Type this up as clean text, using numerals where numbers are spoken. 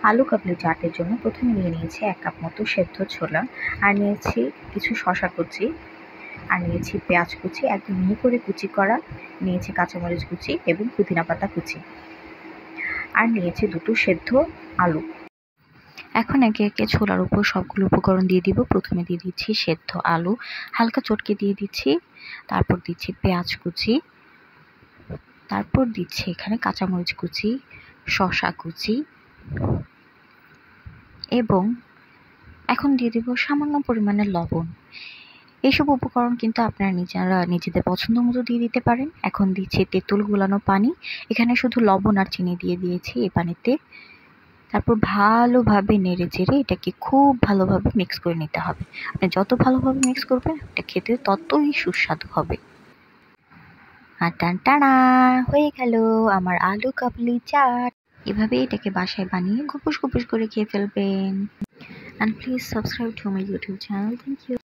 আলু কাবলি চাটের জন্য প্রথমে নিয়ে নিয়েছি 1 কাপ মতো সেদ্ধ ছোলা, আর নিয়েছি কিছু শসা কুচি, আর নিয়েছি পেঁয়াজ কুচি একদম মিহি করে কুচি করা, নিয়েছি কাঁচামরিচ কুচি এবং পুদিনা পাতা কুচি, আর নিয়েছি 2টো সেদ্ধ আলু। এখন একে একে ছোলার উপর সবগুলো উপকরণ দিয়ে দিব। প্রথমে দিয়ে দিচ্ছি সেদ্ধ আলু, হালকা চটকে দিয়ে দিচ্ছি, তারপর দিচ্ছি পেঁয়াজ কুচি, তারপর দিচ্ছি এখানে কাঁচামরিচ কুচি, শসা কুচি, এবং এখন দিয়ে দিব সামান্য পরিমাণে লবণ। এইসব উপকরণ কিন্তু আপনারা নিজেদের পছন্দ মতো দিয়ে দিতে পারেন। এখন দিচ্ছি তেঁতুল গোলানো পানি, এখানে শুধু লবণ আর চিনি দিয়ে দিয়েছি এই পানিতে। তারপর ভালোভাবে নেড়ে চেড়ে এটাকে খুব ভালোভাবে মিক্স করে নিতে হবে। আপনি যত ভালোভাবে মিক্স করবেন এটা খেতে ততই সুস্বাদু হবে। আর টানটানা হয়ে গেল আমার আলু কাবলি চাট। এভাবে এটাকে বাসায় বানিয়ে গপুস গপুস করে খেয়ে ফেলবেন। And please subscribe to my YouTube channel. Thank you.